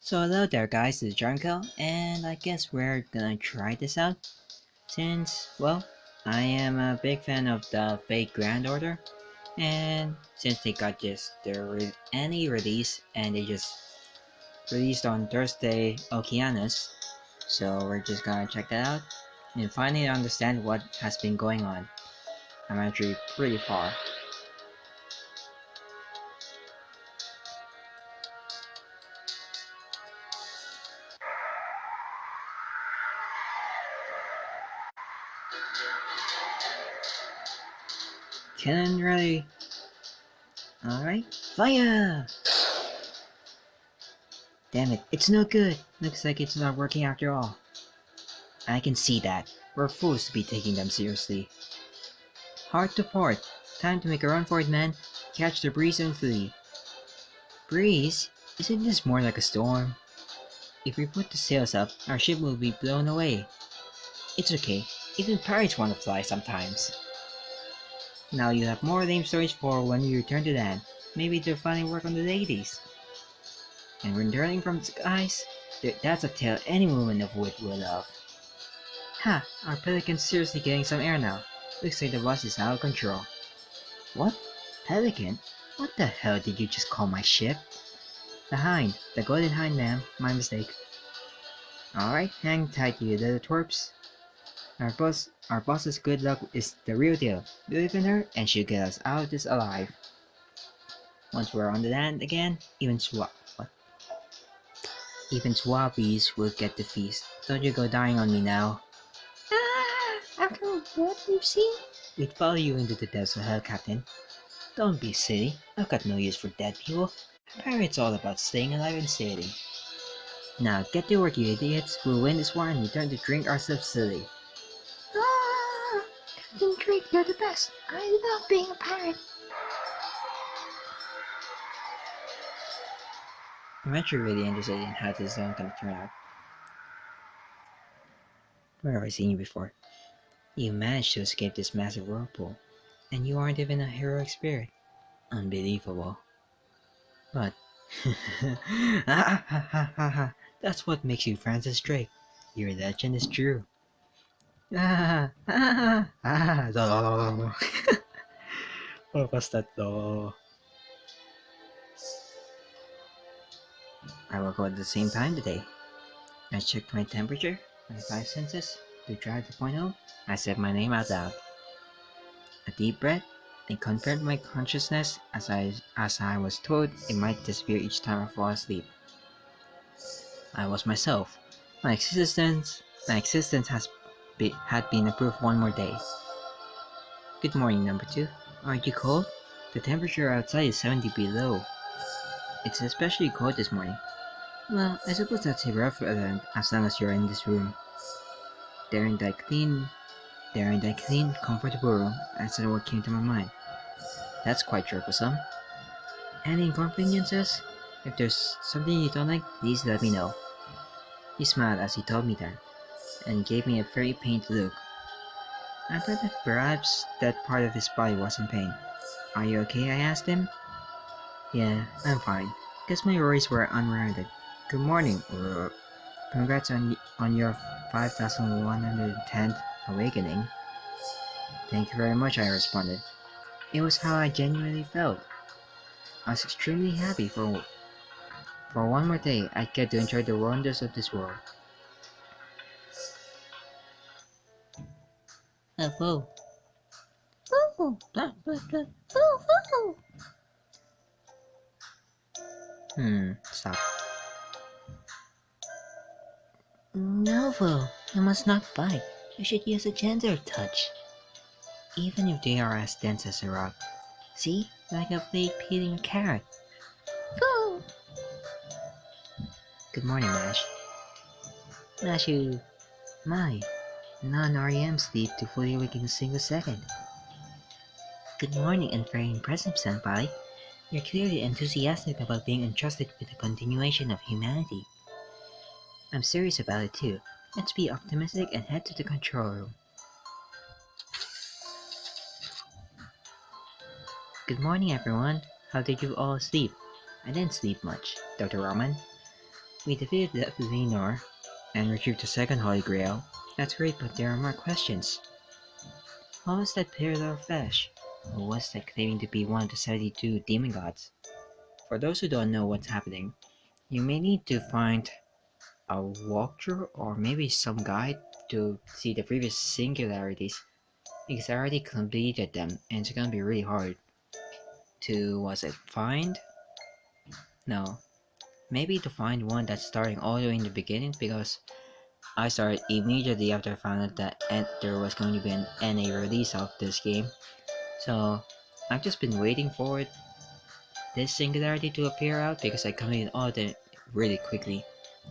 So hello there guys, this is Jarmen, and I guess we're gonna try this out since, well, I am a big fan of the Fate Grand Order, and since they got just their any release and they just released on Thursday Okeanos, so we're just gonna check that out and finally understand what has been going on. I'm actually pretty far. Cannon ready. Alright, fire! Damn it, it's no good. Looks like it's not working after all. I can see that. We're fools to be taking them seriously. Hard to port. Time to make a run for it, man. Catch the breeze and flee. Breeze? Isn't this more like a storm? If we put the sails up, our ship will be blown away. It's okay. Even pirates want to fly sometimes. Now you have more lame stories for when you return to land. Maybe they'll finally work on the ladies. And returning from the skies? That's a tale any woman of wit will love. Ha! Our pelican's seriously getting some air now. Looks like the bus is out of control. What? Pelican? What the hell did you just call my ship? The Hind. The Golden Hind, ma'am. My mistake. Alright, hang tight you little twerps. Our boss's good luck is the real deal. Believe in her and she'll get us out of this alive. Once we're on the land again, even swabbies will get the feast. Don't you go dying on me now. After what we've seen? We'd follow you into the depths of hell, Captain. Don't be silly. I've got no use for dead people. Pirates all about staying alive and sailing. Now get to work, you idiots. We'll win this war and return to drink ourselves silly. Captain Drake, you're the best. I love being a pirate. I'm actually really interested in how this is all gonna turn out. Where have I seen you before? You managed to escape this massive whirlpool, and you aren't even a heroic spirit. Unbelievable. But that's what makes you Francis Drake. Your legend is true. What was that though? I woke up at the same time today. I checked my temperature, my 5 senses, to drive the point home. I said my name out loud. A deep breath, and confirmed my consciousness as I was told it might disappear each time I fall asleep. I was myself. My existence had been approved one more day. Good morning, number 2. Aren't you cold? The temperature outside is 70 below. It's especially cold this morning. Well, I suppose that's irrelevant as long as you're in this room. They're in that clean, comfortable room. That's what came to my mind. That's quite troublesome. Any inconveniences? If there's something you don't like, please let me know. He smiled as he told me that, and gave me a very pained look. I thought that perhaps that part of his body was in pain. Are you okay? I asked him. Yeah, I'm fine. Guess my worries were unwarranted. Good morning. Congrats on your 5,110th awakening. Thank you very much, I responded. It was how I genuinely felt. I was extremely happy for one more day I'd get to enjoy the wonders of this world. Whoa. Stop. Novo, you must not bite. You should use a gentler touch. Even if they are as dense as a rock. See? Like a blade peeling a carrot. Go! Good morning, Mash. Mashu. My. Non-REM sleep to fully awake in a single second. Good morning and very impressive, Senpai. You're clearly enthusiastic about being entrusted with the continuation of humanity. I'm serious about it too. Let's be optimistic and head to the control room. Good morning, everyone. How did you all sleep? I didn't sleep much, Dr. Raman. We defeated the Lenor and retrieved the second Holy Grail. That's great, but there are more questions. What was that pillar of flesh? Who was that claiming to be one of the 72 demon gods? For those who don't know what's happening, you may need to find a walkthrough or maybe some guide to see the previous singularities, because I already completed them and it's gonna be really hard to, find? No, maybe to find one that's starting all the way in the beginning, because I started immediately after I found out that there was going to be an NA release of this game. So I've just been waiting for this singularity to appear out because I completed all of them really quickly.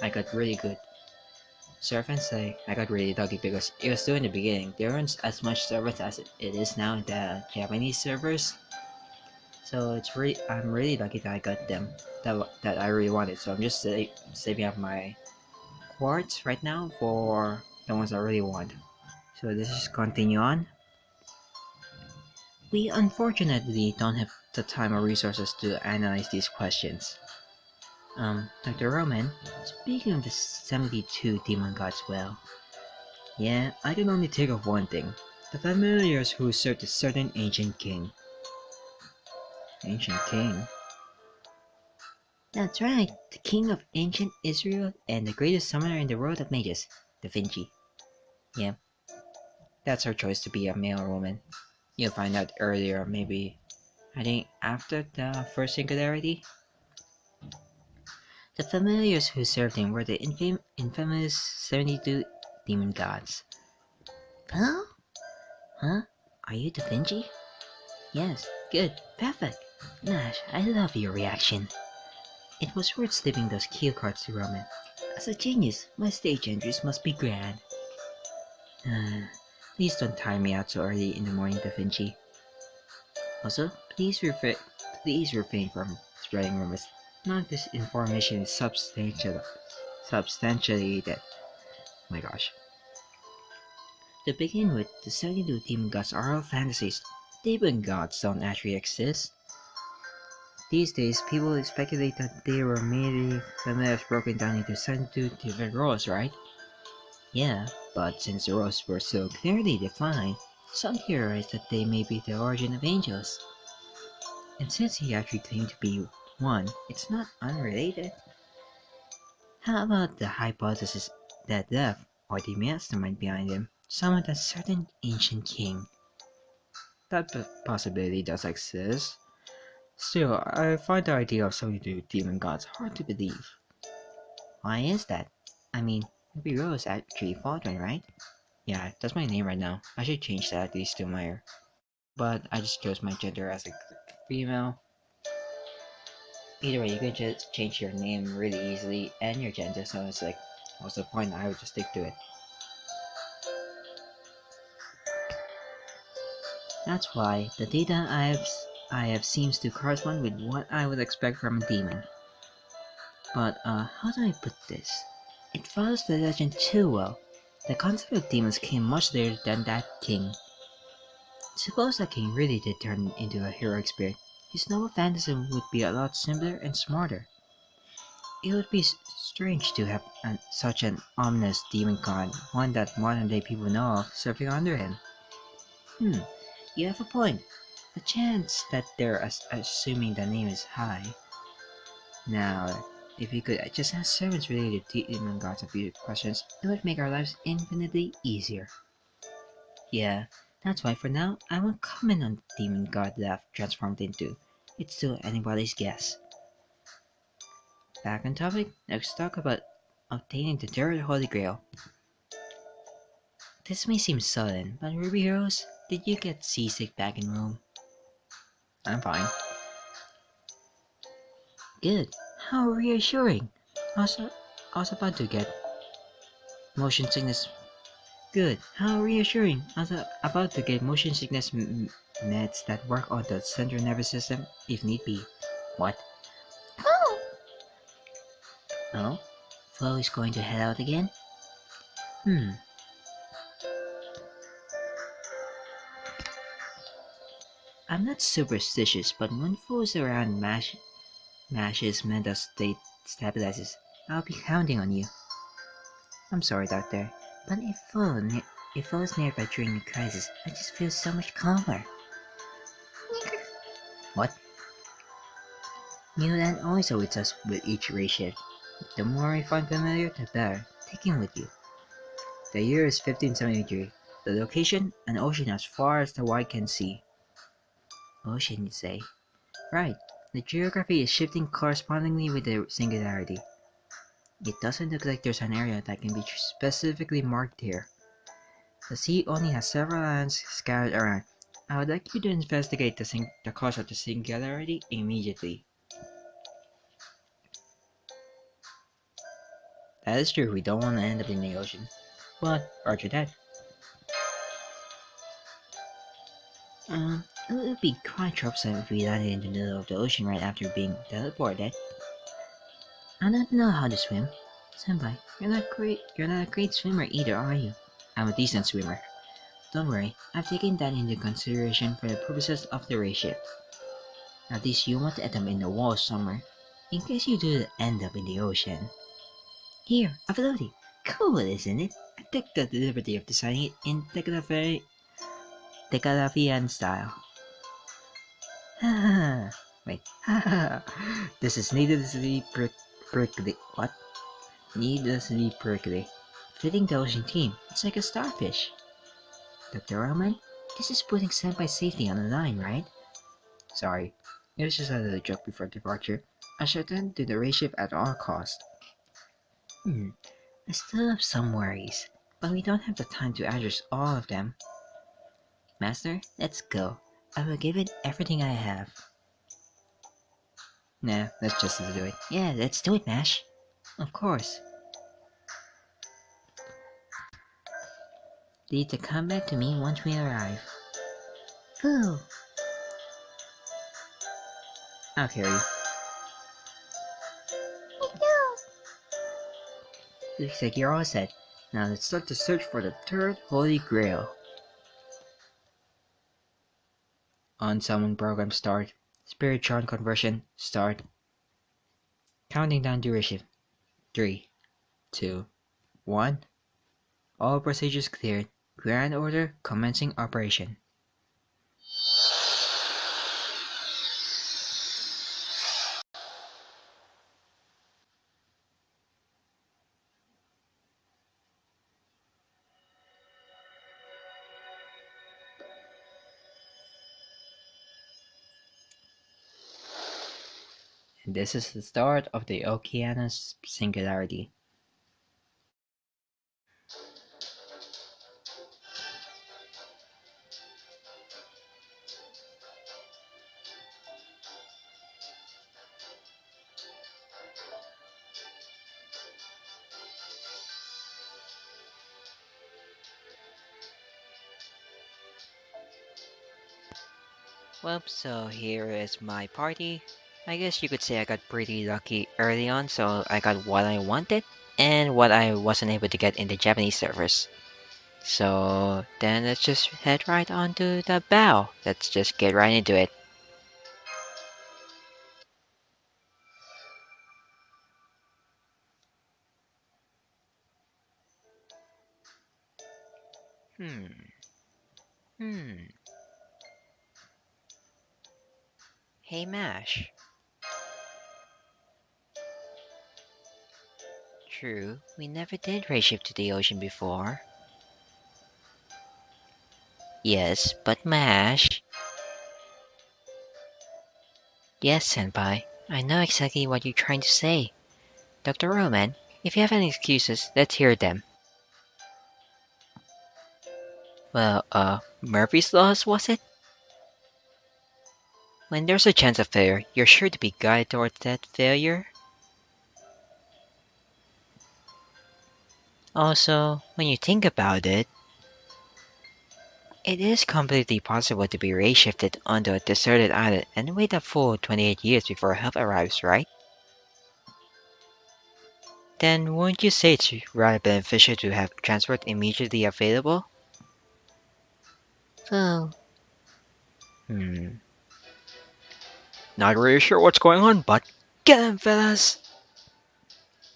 I got really good. Servants say I got really lucky because it was still in the beginning. There weren't as much servants as it is now in the Japanese servers. So I'm really lucky that I got them that I really wanted. So I'm just saving up my quartz right now for the ones I really want. So let's just continue on. We unfortunately don't have the time or resources to analyze these questions. Dr. Roman, speaking of the 72 demon gods, well, yeah, I can only think of one thing. The familiars who served a certain ancient king. Ancient king? That's right, the king of ancient Israel and the greatest summoner in the world of mages, Da Vinci. Yeah, that's her choice to be a male or woman. You'll find out earlier, maybe, I think after the first singularity. The familiars who served him were the infamous 72 demon gods. Huh? Huh? Are you Da Vinci? Yes, good, perfect. Nash, I love your reaction. It was worth slipping those cue cards to Roman. As a genius, my stage entries must be grand. Please don't tire me out so early in the morning, Da Vinci. Also, please refrain from spreading rumors. None of this information is substantiated. Oh my gosh. To begin with, the 72 demon gods are all fantasies. Demon gods don't actually exist. These days, people speculate that they were merely familiars broken down into 72 different roles, right? Yeah, but since the roles were so clearly defined, some theorize that they may be the origin of angels. And since he actually claimed to be one, it's not unrelated. How about the hypothesis that Death, or the mastermind behind him, summoned a certain ancient king? That possibility does exist. Still, I find the idea of 72 demon gods hard to believe. Why is that? I mean, Ruby Rose actually fought one, right? Yeah, that's my name right now. I should change that at least to my... But I just chose my gender as a female. Either way, you can just change your name really easily and your gender, so it's like, what's the point? I would just stick to it. That's why the data I have seems to correspond with what I would expect from a demon. But how do I put this? It follows the legend too well. The concept of demons came much later than that king. Suppose that king really did turn into a heroic spirit. His noble phantasm would be a lot simpler and smarter. It would be strange to have such an ominous demon god, one that modern day people know of, serving under him. You have a point. The chance that they're assuming the name is high. Now, if we could just ask servants related to demon gods a few questions, it would make our lives infinitely easier. Yeah, that's why for now, I won't comment on the demon god that transformed into. It's still anybody's guess. Back on topic, let's talk about obtaining the third Holy Grail. This may seem sudden, but Ruby Rose, did you get seasick back in Rome? I'm fine. Good. How reassuring. I was about to get motion sickness. Good. How reassuring. I was about to get motion sickness meds that work on the central nervous system if need be. What? Oh? Flo is going to head out again? I'm not superstitious, but when Flo is around, Mash's mental state stabilizes. I'll be counting on you. I'm sorry, Doctor, but if I was nearby during a crisis, I just feel so much calmer. What? New land always with us with each race shift. The more I find familiar, the better. Taking with you. The year is 1573. The location, an ocean as far as the eye can see. Ocean, you say? Right. The geography is shifting correspondingly with the singularity. It doesn't look like there's an area that can be specifically marked here. The sea only has several islands scattered around. I would like you to investigate the cause of the singularity immediately. That is true, we don't want to end up in the ocean. But, roger that. It would be quite troublesome if we landed in the middle of the ocean right after being teleported. I don't know how to swim. Senpai, you're not a great swimmer either, are you? I'm a decent swimmer. Don't worry, I've taken that into consideration for the purposes of the race ship. At least you won't end up in the wall somewhere, in case you do end up in the ocean. Here, a floaty. Cool, isn't it? I took the liberty of designing it in Decalafian style. Wait, this is needlessly prickly. What? Needlessly prickly. Fitting the ocean theme, it's like a starfish. Dr. Roman, this is putting Senpai's safety on the line, right? Sorry, it was just a little joke before departure. I should attend to the race ship at all costs. I still have some worries, but we don't have the time to address all of them. Master, let's go. I will give it everything I have. Nah, let's just do it. Yeah, let's do it, Mash. Of course. Leave the combat to me once we arrive. Foo! I'll carry you. Looks like you're all set. Now let's start the search for the third Holy Grail. On-summon program start. Spiritron conversion start. Counting down duration. 3, 2, 1. All procedures cleared. Grand order commencing operation. And this is the start of the Okeanos singularity. Well, so here is my party. I guess you could say I got pretty lucky early on, so I got what I wanted and what I wasn't able to get in the Japanese servers. So then let's just head right on to the bow. Let's just get right into it. Hey Mash. True, we never did race ship to the ocean before. Yes, but Mash. Yes, Senpai. I know exactly what you're trying to say. Dr. Roman, if you have any excuses, let's hear them. Well, Murphy's Laws, was it? When there's a chance of failure, you're sure to be guided towards that failure? Also, when you think about it, it is completely possible to be race-shifted onto a deserted island and wait a full 28 years before help arrives, right? Then wouldn't you say it's rather beneficial to have transport immediately available? Well... Not really sure what's going on, but get him, fellas!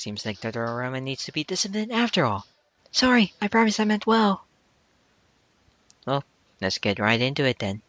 Seems like Todororamen needs to be disciplined after all. Sorry, I promise I meant well. Well, let's get right into it then.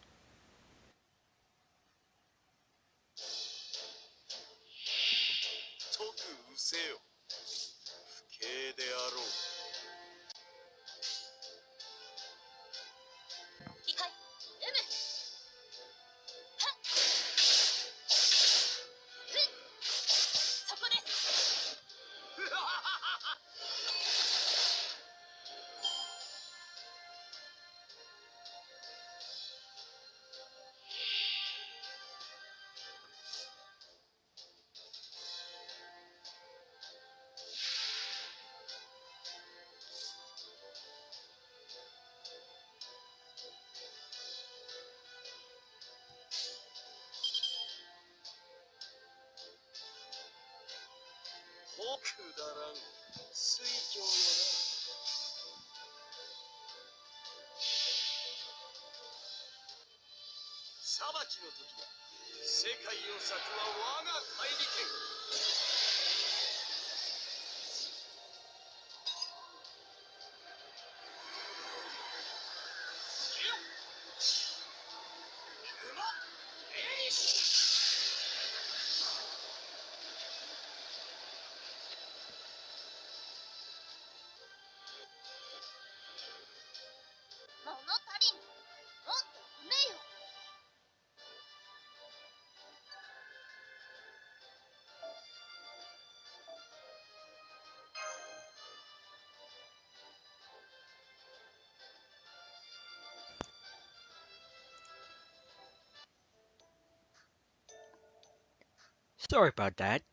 Sorry about that.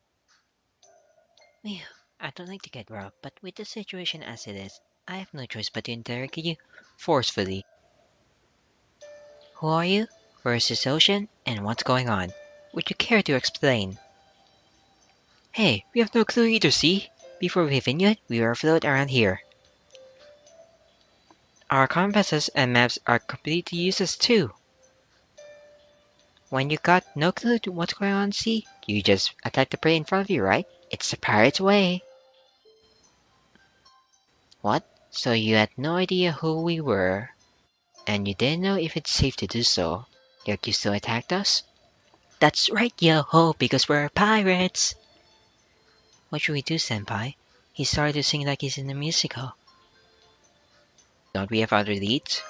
Phew, I don't like to get rough, but with the situation as it is, I have no choice but to interrogate you forcefully. Who are you? Where is this ocean? And what's going on? Would you care to explain? Hey, we have no clue either, see? Before we even knew it, we were afloat around here. Our compasses and maps are completely useless too. When you got no clue to what's going on, see? You just attack the prey in front of you, right? It's the pirate's way. What? So you had no idea who we were, and you didn't know if it's safe to do so, yet you still attacked us? That's right, yo-ho, because we're pirates! What should we do, senpai? He started to sing like he's in a musical. Don't we have other leads?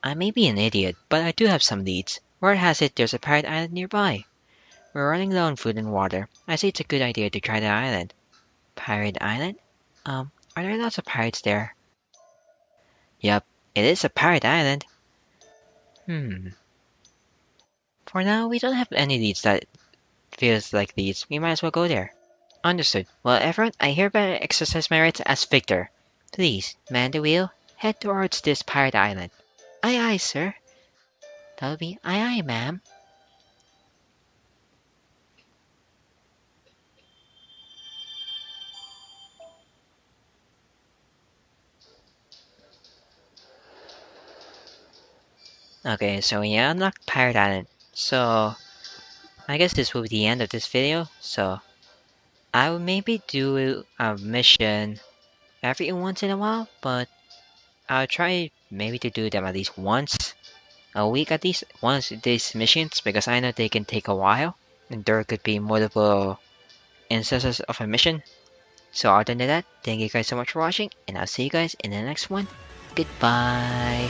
I may be an idiot, but I do have some leads. Word has it there's a pirate island nearby. We're running low on food and water. I say it's a good idea to try the island. Pirate island? Are there lots of pirates there? Yup, it is a pirate island. For now, we don't have any leads that feels like leads. We might as well go there. Understood. Well, everyone, I hereby exercise my rights as victor. Please, man the wheel, head towards this pirate island. Aye aye, sir. That'll be aye aye, ma'am. Okay, so we unlocked Pirate Island. So, I guess this will be the end of this video. So, I will maybe do a mission every once in a while, but I'll try maybe to do them at least once a week, at least once these missions, because I know they can take a while, and there could be multiple instances of a mission. So other than that, thank you guys so much for watching, and I'll see you guys in the next one. Goodbye!